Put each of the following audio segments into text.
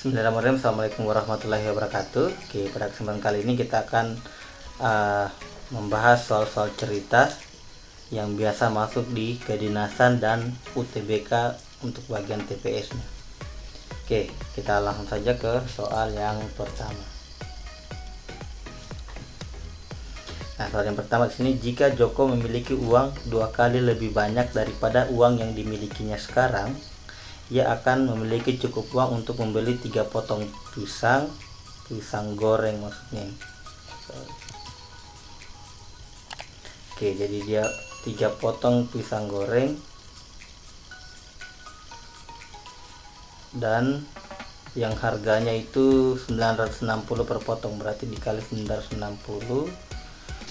Bismillahirrahmanirrahim. Assalamualaikum warahmatullahi wabarakatuh. Oke, pada kesempatan kali ini kita akan membahas soal-soal cerita yang biasa masuk di kedinasan dan UTBK untuk bagian TPS nya. Oke, kita langsung saja ke soal yang pertama. Nah, soal yang pertama di sini, jika Joko memiliki uang 2 kali lebih banyak daripada uang yang dimilikinya sekarang, ia akan memiliki cukup uang untuk membeli 3 potong pisang goreng maksudnya. Oke, jadi dia 3 potong pisang goreng dan yang harganya itu 960 per potong, berarti dikali 960.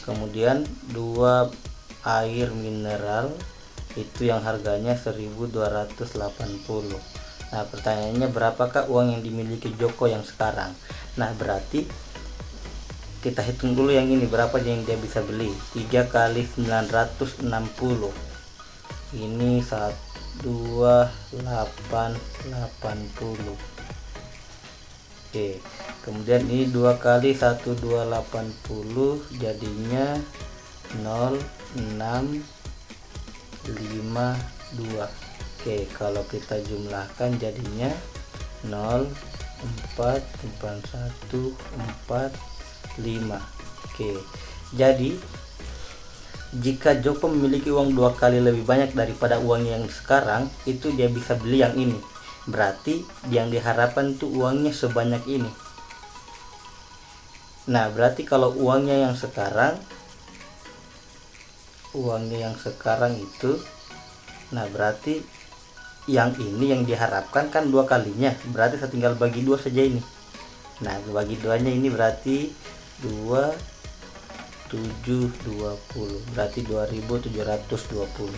Kemudian 2 air mineral itu yang harganya 1280. Nah, pertanyaannya berapakah uang yang dimiliki Joko yang sekarang? Nah, berarti kita hitung dulu yang ini, berapa yang dia bisa beli. 3 kali 960 ini 12880. Oke, kemudian ini 2 kali 1280 jadinya 0652. Oke, kalau kita jumlahkan jadinya 0,44145. Oke, jadi jika Joko memiliki uang 2 kali lebih banyak daripada uang yang sekarang, itu dia bisa beli yang ini. Berarti yang diharapkan itu uangnya sebanyak ini. Nah, berarti kalau uangnya yang sekarang itu, nah berarti yang ini yang diharapkan kan 2 kalinya, berarti saya tinggal bagi 2 saja ini. Nah, bagi 2-nya ini berarti 2720, berarti 2720.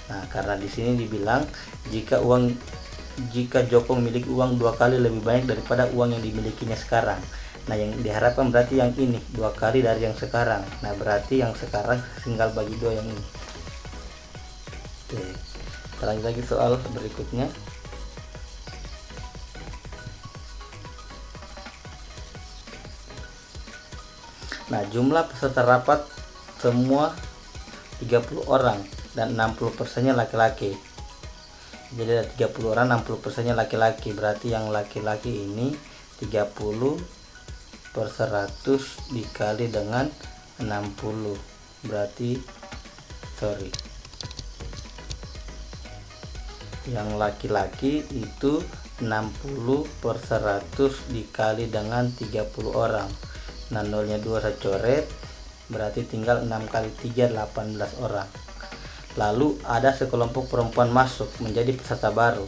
Nah, karena di sini dibilang jika Joko memiliki uang 2 kali lebih banyak daripada uang yang dimilikinya sekarang. Nah, yang diharapkan berarti yang ini 2 kali dari yang sekarang. Nah, berarti yang sekarang tinggal bagi 2 yang ini. Oke, kita lanjut lagi soal berikutnya. Nah, jumlah peserta rapat semua 30 orang dan 60%-nya laki-laki. Jadi ada 30 orang, 60%-nya laki-laki. Berarti yang laki-laki ini 30 per 100 dikali dengan 60. Berarti yang laki-laki itu 60 per 100 dikali dengan 30 orang. Nah, nolnya 2 saya coret, berarti tinggal 6 kali 3 18 orang. Lalu ada sekelompok perempuan masuk menjadi peserta baru.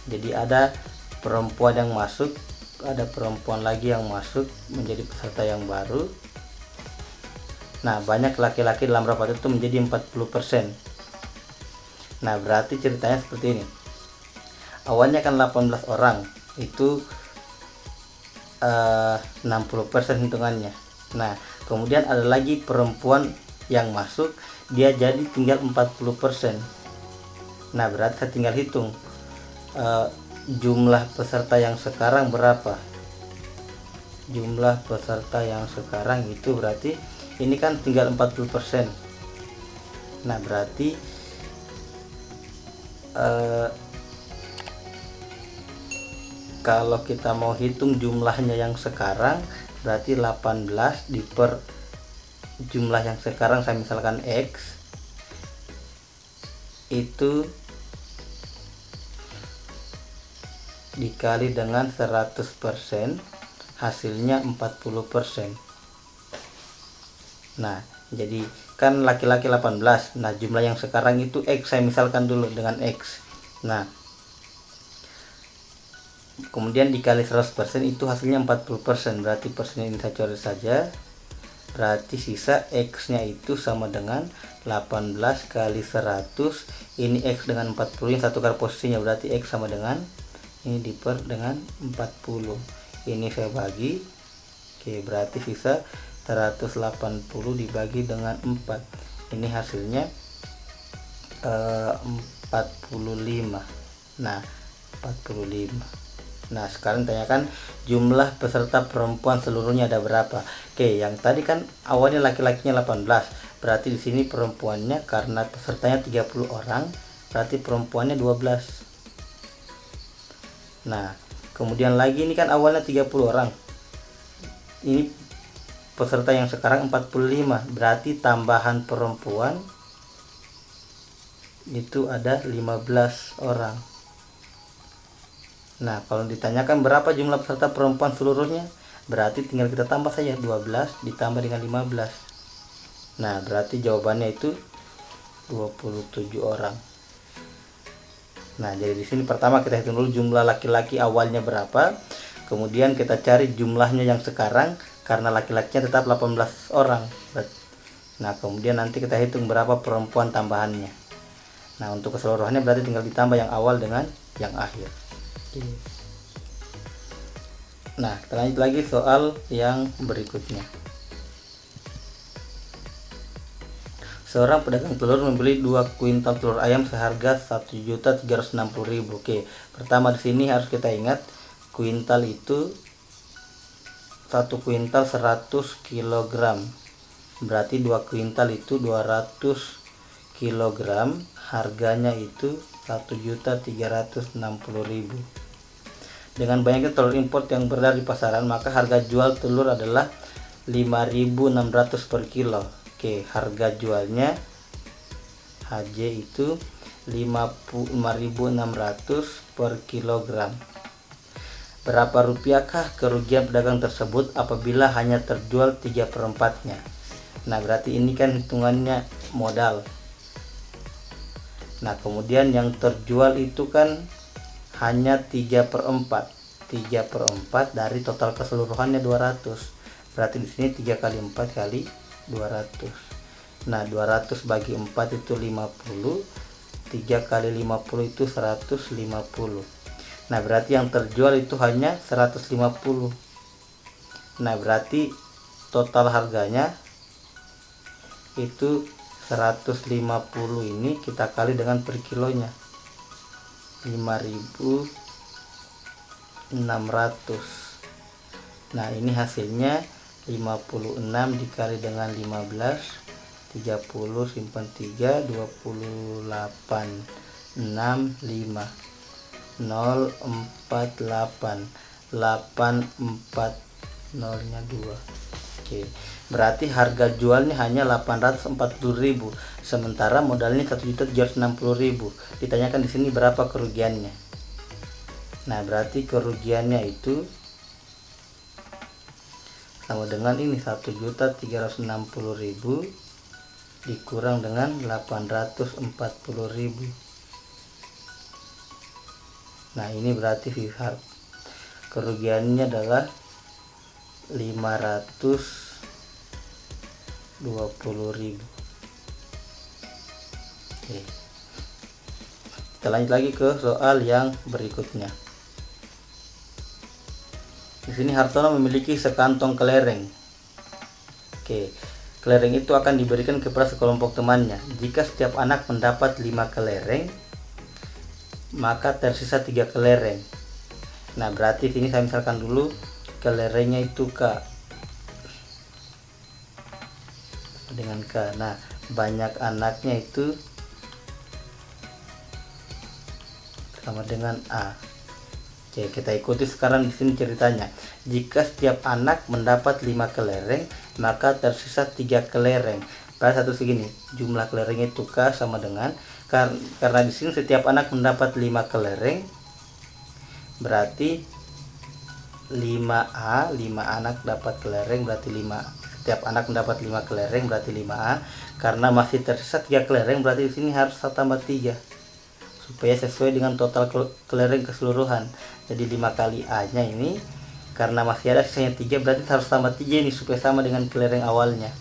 Jadi ada perempuan yang masuk, ada perempuan lagi yang masuk menjadi peserta yang baru. Nah, banyak laki-laki dalam rapat itu menjadi 40%. Nah, berarti ceritanya seperti ini. Awalnya kan 18 orang, itu 60% hitungannya. Nah, kemudian ada lagi perempuan yang masuk, dia jadi tinggal 40%. Nah, berarti saya tinggal hitung jumlah peserta yang sekarang berapa. Jumlah peserta yang sekarang itu berarti ini kan tinggal 40%. Nah, berarti kalau kita mau hitung jumlahnya yang sekarang, berarti 18 diper jumlah yang sekarang, saya misalkan X, itu dikali dengan 100%, hasilnya 40%. Nah, jadi kan laki-laki 18. Nah, jumlah yang sekarang itu X, saya misalkan dulu dengan X. Nah, kemudian dikali 100% itu hasilnya 40%, berarti persen ini saya coret saja. Berarti sisa X nya itu sama dengan 18 kali 100, ini X dengan 40, yang satu kali posisinya, berarti X sama dengan ini diper dengan 40. Ini saya bagi. Oke, berarti sisa 180 dibagi dengan 4. Ini hasilnya 45. Nah, 45. Nah, sekarang tanyakan jumlah peserta perempuan seluruhnya ada berapa. Oke, yang tadi kan awalnya laki-lakinya 18. Berarti di sini perempuannya, karena pesertanya 30 orang, berarti perempuannya 12. Nah, kemudian lagi ini kan awalnya 30 orang. Ini peserta yang sekarang 45. Berarti tambahan perempuan itu ada 15 orang. Nah, kalau ditanyakan berapa jumlah peserta perempuan seluruhnya, berarti tinggal kita tambah saja 12 ditambah dengan 15. Nah, berarti jawabannya itu 27 orang. Nah, jadi di sini pertama kita hitung dulu jumlah laki-laki awalnya berapa, kemudian kita cari jumlahnya yang sekarang karena laki-lakinya tetap 18 orang. Nah, kemudian nanti kita hitung berapa perempuan tambahannya. Nah, untuk keseluruhannya berarti tinggal ditambah yang awal dengan yang akhir. Nah, kita lanjut lagi soal yang berikutnya. Seorang pedagang telur membeli 2 kuintal telur ayam seharga 1.360.000. Oke, pertama di sini harus kita ingat kuintal itu 1 kuintal 100 kg. Berarti 2 kuintal itu 200 kg. Harganya itu 1.360.000. Dengan banyaknya telur import yang beredar di pasaran, maka harga jual telur adalah 5.600 per kilo. Oke, harga jualnya HJ itu 5.600 per kilogram. Berapa rupiahkah kerugian pedagang tersebut apabila hanya terjual 3/4-nya? Nah, berarti ini kan hitungannya modal. Nah, kemudian yang terjual itu kan hanya 3/4. 3/4 dari total keseluruhannya 200. Berarti di sini 3 kali 4 kali 200. Nah, 200 bagi 4 itu 50. 3 kali 50 itu 150. Nah, berarti yang terjual itu hanya 150. Nah, berarti total harganya itu 150 ini kita kali dengan per kilonya 5.600. Nah, ini hasilnya 56 dikali dengan 15, 30 simpan 3, 28, 65, 048, 84, 0-nya 2. Oke, berarti harga jualnya hanya 840.000, sementara modalnya 1.360.000. Ditanyakan di sini berapa kerugiannya. Nah, berarti kerugiannya itu sama dengan ini 1.360.000 dikurang dengan 840.000. Nah, ini berarti kerugiannya adalah 520.000. Oke. Kita lanjut lagi ke soal yang berikutnya. Di sini Hartono memiliki sekantong kelereng. Oke, kelereng itu akan diberikan kepada sekelompok temannya. Jika setiap anak mendapat 5 kelereng, maka tersisa 3 kelereng. Nah, berarti sini saya misalkan dulu kelerengnya itu K dengan K. Nah, banyak anaknya itu sama dengan A. Oke, kita ikuti sekarang di sini ceritanya. Jika setiap anak mendapat 5 kelereng, maka tersisa 3 kelereng. Pada satu segini, jumlah kelereng itu K sama dengan, karena di sini setiap anak mendapat 5 kelereng, berarti 5A, 5 anak dapat kelereng berarti 5. Setiap anak mendapat 5 kelereng berarti 5A. Karena masih tersisa 3 kelereng, berarti di sini harus tambah 3 supaya sesuai dengan total kelereng keseluruhan. Jadi 5 kali A-nya ini karena masih ada sisanya 3, berarti harus tambah 3 ini supaya sama dengan kelereng awalnya.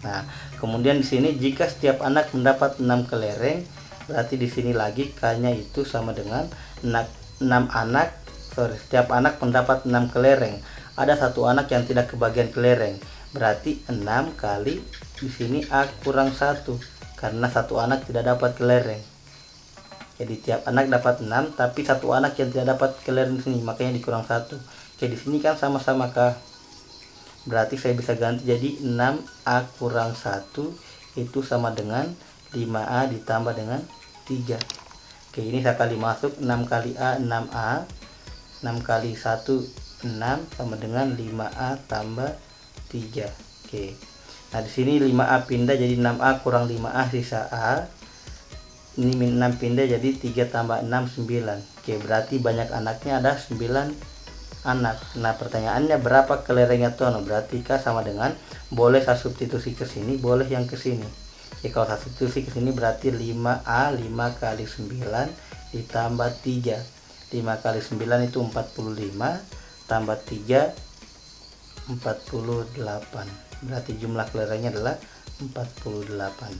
Nah, kemudian di sini jika setiap anak mendapat 6 kelereng, berarti di sini lagi K-nya itu sama dengan 6 anak. Setiap anak mendapat 6 kelereng. Ada 1 anak yang tidak kebagian kelereng. Berarti 6 kali di sini A kurang 1 karena 1 anak tidak dapat kelereng. Jadi tiap anak dapat 6, tapi satu anak yang tidak dapat keluar di sini, makanya dikurang 1. Oke, di sini kan sama-sama Kak. Berarti saya bisa ganti jadi 6A kurang 1 itu sama dengan 5A ditambah dengan 3. Oke, ini saya kali masuk. 6 kali A 6A, 6 kali 1 6 sama dengan 5A tambah 3. Oke. Nah, di sini 5A pindah jadi 6A kurang 5A sisa A. Ini 6 pindah jadi 3 tambah 6 9. Oke, berarti banyak anaknya ada 9 anak. Nah, pertanyaannya berapa kelerengnya Tono? Berarti K sama dengan, boleh saya substitusi ke sini, boleh yang ke sini. Ya, kalau saya substitusi ke sini berarti 5A 5 kali 9 ditambah 3. 5 kali 9 itu 45 tambah 3 48. Berarti jumlah kelerengnya adalah 48.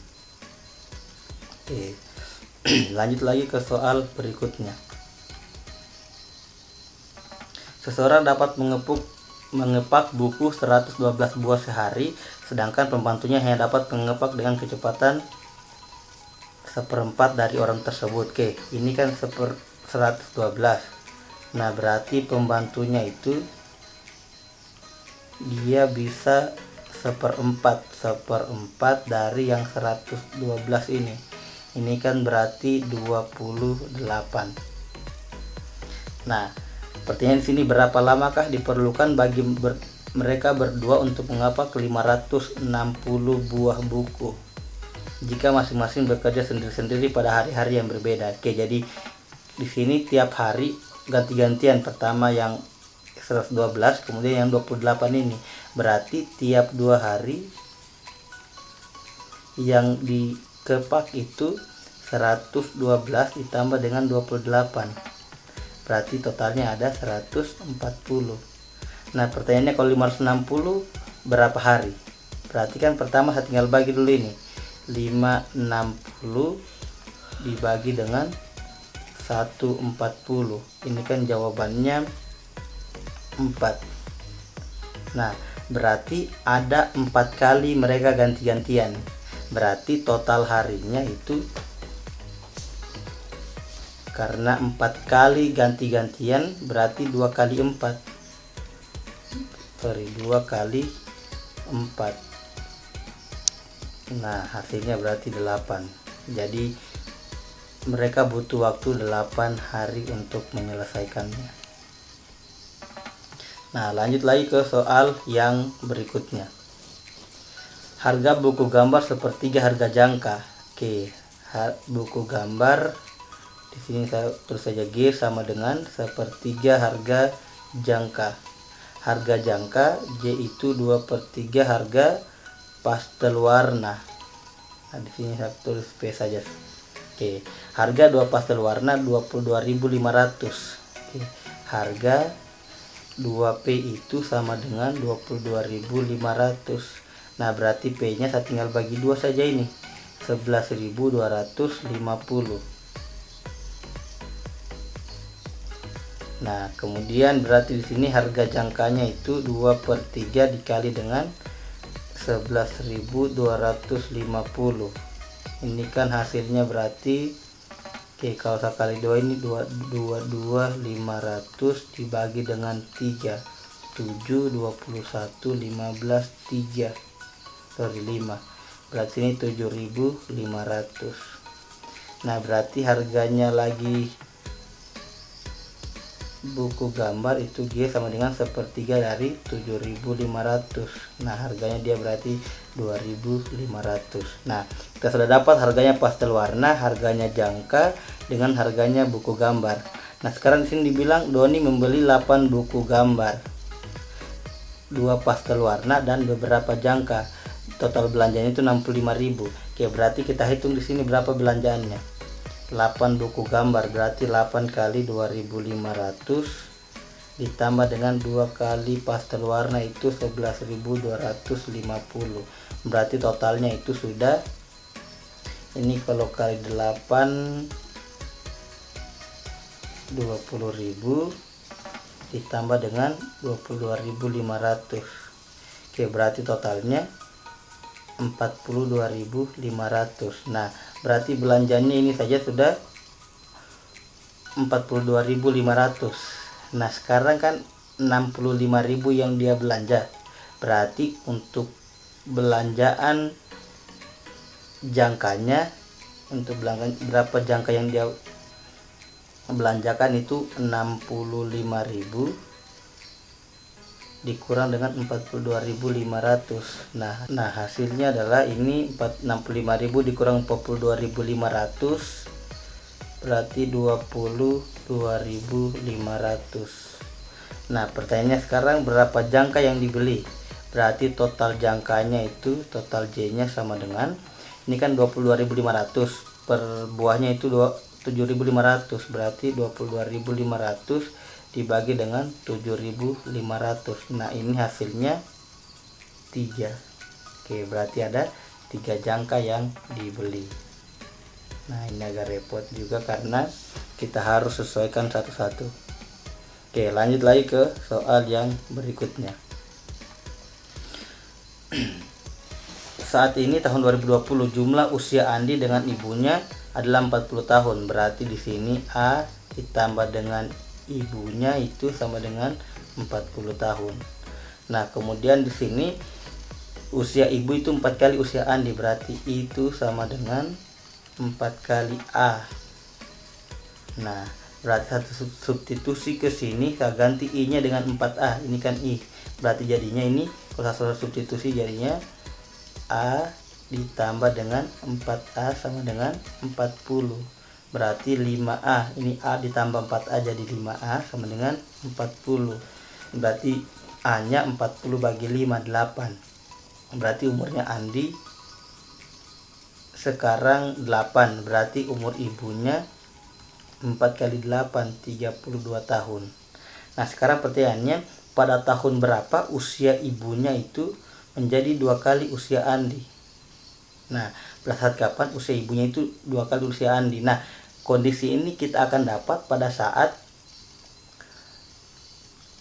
Oke. Lanjut lagi ke soal berikutnya. Seseorang dapat mengepak buku 112 buah sehari, sedangkan pembantunya hanya dapat mengepak dengan kecepatan 1/4 dari orang tersebut. Oke, ini kan 112. Nah, berarti pembantunya itu dia bisa 1/4 dari yang 112 ini. Ini kan berarti 28. Nah, pertanyaan di sini, berapa lamakah diperlukan bagi mereka berdua untuk mengepak 560 buah buku jika masing-masing bekerja sendiri-sendiri pada hari-hari yang berbeda. Oke, jadi di sini tiap hari ganti-gantian. Pertama yang 112, kemudian yang 28 ini. Berarti tiap 2 hari yang dikepak itu 112 ditambah dengan 28. Berarti totalnya ada 140. Nah, pertanyaannya kalau 560 berapa hari? Berarti kan pertama saya tinggal bagi dulu ini. 560 dibagi dengan 140. Ini kan jawabannya 4. Nah, berarti ada 4 kali mereka ganti-gantian. Berarti total harinya itu, karena 4 kali ganti-gantian berarti 2 kali 4. 2 kali 4. Nah, hasilnya berarti 8. Jadi mereka butuh waktu 8 hari untuk menyelesaikannya. Nah, lanjut lagi ke soal yang berikutnya. Harga buku gambar sepertiga harga jangka. Oke, buku gambar di sini saya tulis saja G sama dengan sepertiga harga jangka. Harga jangka J itu 2/3 harga pastel warna. Nah, di sini saya tulis P saja. Oke, harga 2 pastel warna 22.500. Oke, harga 2P itu sama dengan 22.500. Nah, berarti P nya saya tinggal bagi 2 saja ini. 11.250. Nah, kemudian berarti di sini harga jangkanya itu 2/3 dikali dengan 11.250. Ini kan hasilnya berarti, oke, kalau saya kali 2 ini 22.500 dibagi dengan 3. 7, 21, 15, 3. 5. Berarti ini 7.500. Nah, berarti harganya lagi buku gambar itu G sama dengan sepertiga dari 7.500. Nah, harganya dia berarti 2.500. Nah, kita sudah dapat harganya pastel warna, harganya jangka, dengan harganya buku gambar. Nah, sekarang di sini dibilang Doni membeli 8 buku gambar, 2 pastel warna dan beberapa jangka. Total belanjanya itu 65.000. Oke, berarti kita hitung di sini berapa belanjaannya. 8 buku gambar berarti 8 kali 2.500 ditambah dengan 2 kali pastel warna itu 11.250. Berarti totalnya itu sudah, ini kalau kali 8 20.000 ditambah dengan 22.500. Oke, berarti totalnya 42.500. Nah, berarti belanjanya ini saja sudah 42.500. Nah sekarang kan 65.000 yang dia belanja, berarti untuk belanjaan jangkanya, untuk berapa jangka yang dia belanjakan itu 65.000 dikurang dengan 42.500. Nah hasilnya adalah ini 65.000 dikurang 42.500 berarti 22.500. Nah pertanyaannya sekarang berapa jangka yang dibeli, berarti total jangkanya itu, total J nya sama dengan, ini kan 22.500 per buahnya itu 7.500, berarti 22.500 dibagi dengan 7.500. Nah ini hasilnya 3. Oke, berarti ada 3 jangka yang dibeli. Nah ini agak repot juga karena kita harus sesuaikan satu-satu. Oke, lanjut lagi ke soal yang berikutnya. Saat ini tahun 2020, jumlah usia Andi dengan ibunya adalah 40 tahun. Berarti di sini A ditambah dengan ibunya itu sama dengan 40 tahun. Nah, kemudian di sini usia ibu itu 4 kali usia Andi, berarti itu sama dengan 4 kali A. Nah, berarti satu substitusi ke sini saya ganti I-nya dengan 4A. Ini kan I. Berarti jadinya ini kalau saya substitusi jadinya A ditambah dengan 4A sama dengan 40. Berarti 5A. Ini A ditambah 4A jadi 5A sama dengan 40. Berarti A-nya 40 bagi 5, 8. Berarti umurnya Andi sekarang 8. Berarti umur ibunya 4 kali 8, 32 tahun. Nah sekarang pertanyaannya, pada tahun berapa usia ibunya itu menjadi 2 kali usia Andi? Nah pada saat kapan usia ibunya itu 2 kali usia Andi? Nah kondisi ini kita akan dapat pada saat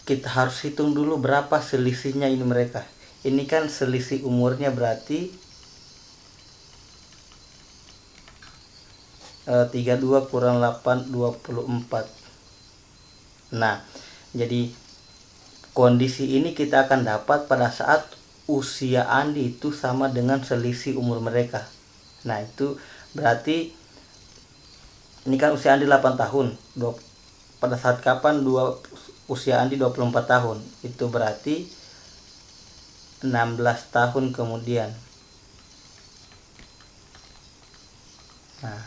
kita harus hitung dulu berapa selisihnya ini mereka. Ini kan selisih umurnya berarti 32 kurang 8, 24. Nah jadi kondisi ini kita akan dapat pada saat usia Andi itu sama dengan selisih umur mereka. Nah itu berarti ini kan usia Andi 8 tahun. Pada saat kapan usia Andi 24 tahun? Itu berarti 16 tahun kemudian. Nah,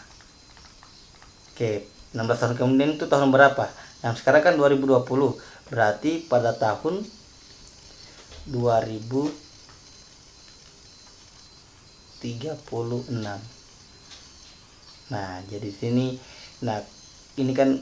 oke, 16 tahun kemudian itu tahun berapa? Nah, sekarang kan 2020. Berarti pada tahun 2036. Nah, jadi sini ini kan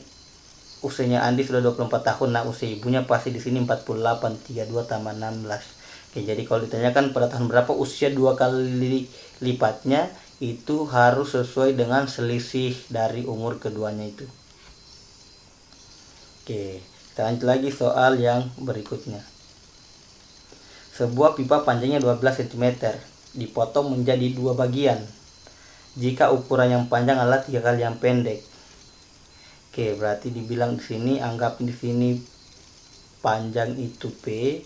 usianya Andi sudah 24 tahun. Nah, usia ibunya pasti di sini 48, 32 tambah 16. Oke, jadi kalau ditanyakan pada tahun berapa usia 2 kali lipatnya, itu harus sesuai dengan selisih dari umur keduanya itu. Oke, kita lanjut lagi soal yang berikutnya. Sebuah pipa panjangnya 12 cm dipotong menjadi 2 bagian jika ukuran yang panjang adalah 3 kali yang pendek. Oke, berarti dibilang di sini, anggap di sini panjang itu P,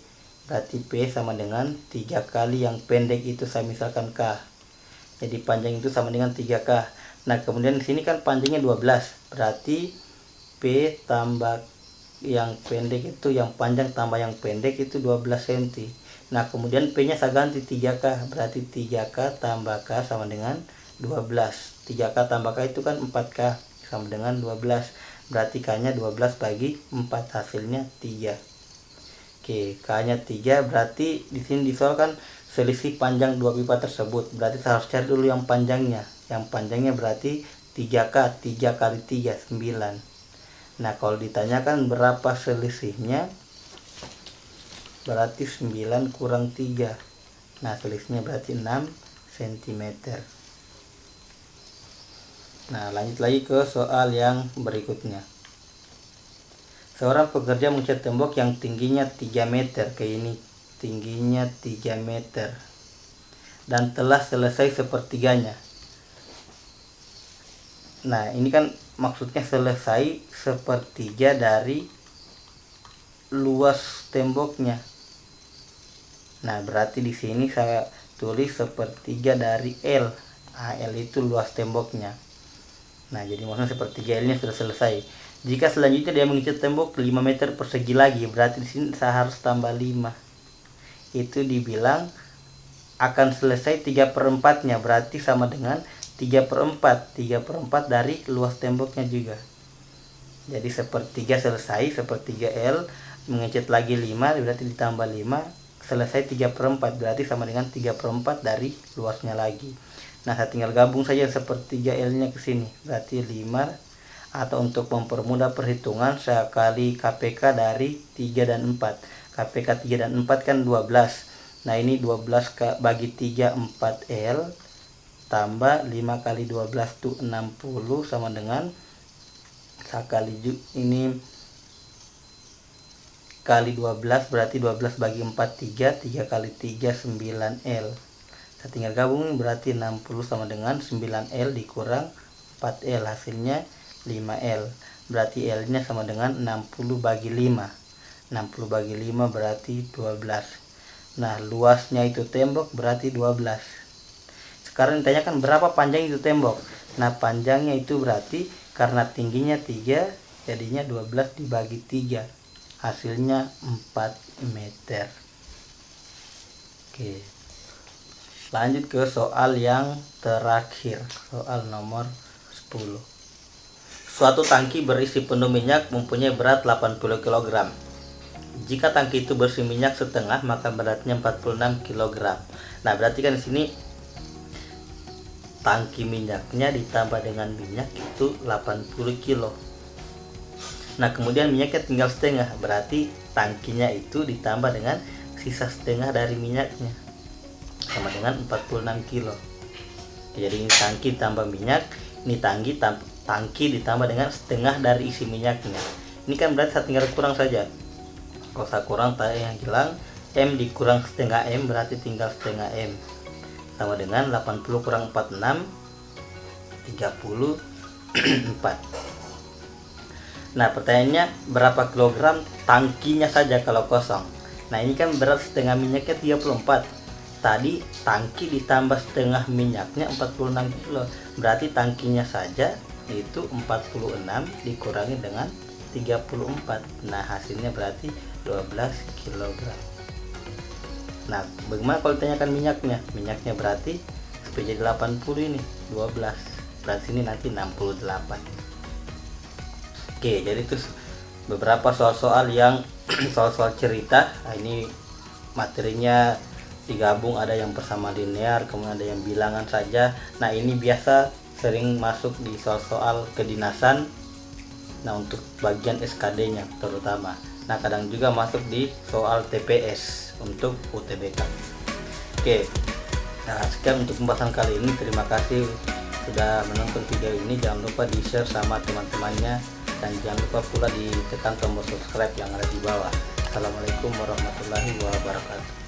berarti P sama dengan 3 kali yang pendek itu saya misalkan K. Jadi panjang itu sama dengan 3K. Nah, kemudian di sini kan panjangnya 12, berarti P tambah yang pendek itu, yang panjang tambah yang pendek itu 12 cm. Nah, kemudian P-nya saya ganti 3K, berarti 3K tambah K sama dengan 12. 3K tambah K itu kan 4K sama dengan 12. Berarti K-nya 12 bagi 4, hasilnya 3. Oke, K-nya 3, berarti di sini disoalkan selisih panjang 2 pipa tersebut. Berarti saya harus cari dulu yang panjangnya. Yang panjangnya berarti 3K, 3 kali 3, 9. Nah, kalau ditanyakan berapa selisihnya, berarti 9 kurang 3. Nah, selisihnya berarti 6 cm. Nah, lanjut lagi ke soal yang berikutnya. Seorang pekerja mengecat tembok yang tingginya 3 meter, kayak ini tingginya 3 meter dan telah selesai sepertiganya. Nah, ini kan maksudnya selesai sepertiga dari luas temboknya. Nah, berarti di sini saya tulis sepertiga dari L. L itu luas temboknya. Nah, jadi maksudnya sepertiga L nya sudah selesai. Jika selanjutnya dia mengecat tembok 5 meter persegi lagi, berarti di sini saya harus tambah 5. Itu dibilang akan selesai 3/4-nya, berarti sama dengan 3/4. 3/4 dari luas temboknya juga. Jadi sepertiga selesai, sepertiga L, mengecat lagi 5, berarti ditambah 5, selesai 3/4, berarti sama dengan 3/4 dari luasnya lagi. Nah, saya tinggal gabung saja sepertiga L nya ke sini, berarti 5, atau untuk mempermudah perhitungan saya kali KPK dari 3 dan 4. KPK 3 dan 4 kan 12. Nah, ini 12 bagi 3 4L tambah 5 kali 12 itu 60 sama dengan saya kali ini kali 12, berarti 12 bagi 4 3, 3 kali 3 9L. Saya tinggal gabung, berarti 60 sama dengan 9L dikurang 4L, hasilnya 5L. Berarti L nya sama dengan 60 bagi 5. 60 bagi 5 berarti 12. Nah, luasnya itu tembok berarti 12. Sekarang ditanyakan berapa panjang itu tembok. Nah, panjangnya itu berarti karena tingginya 3, jadinya 12 dibagi 3. Hasilnya 4 meter. Oke. Lanjut ke soal yang terakhir. Soal nomor 10. Suatu tangki berisi penuh minyak mempunyai berat 80 kg. Jika tangki itu berisi minyak setengah, maka beratnya 46 kg. Nah, berarti kan di sini tangki minyaknya ditambah dengan minyak itu 80 kg. Nah, kemudian minyaknya tinggal setengah, berarti tangkinya itu ditambah dengan sisa setengah dari minyaknya, sama dengan 46 kg. Jadi ini tangki tambah minyak, ini tangki ditambah dengan setengah dari isi minyaknya. Ini kan berarti saya tinggal kurang saja. Kalau saya kurang, yang hilang M dikurang setengah M, berarti tinggal setengah M, sama dengan 80 kurang 46, 34. Nah, pertanyaannya berapa kilogram tangkinya saja kalau kosong. Nah, ini kan berat setengah minyaknya 34. Tadi tangki ditambah setengah minyaknya 46 kilo, berarti tangkinya saja itu 46 dikurangi dengan 34. Nah, hasilnya berarti 12 kg. Nah, bagaimana kalau ditanyakan minyaknya? Minyaknya berarti supaya jadi 80 ini 12, berarti ini nanti 68. Oke, jadi itu beberapa soal-soal yang soal-soal cerita. Nah, ini materinya digabung, ada yang bersama linear, kemudian ada yang bilangan saja. Nah, ini biasa sering masuk di soal-soal kedinasan. Nah, untuk bagian SKD-nya terutama. Nah, kadang juga masuk di soal TPS untuk UTBK. Oke. Nah, sekian untuk pembahasan kali ini. Terima kasih sudah menonton video ini. Jangan lupa di-share sama teman-temannya dan jangan lupa pula ditekan tombol subscribe yang ada di bawah. Assalamualaikum warahmatullahi wabarakatuh.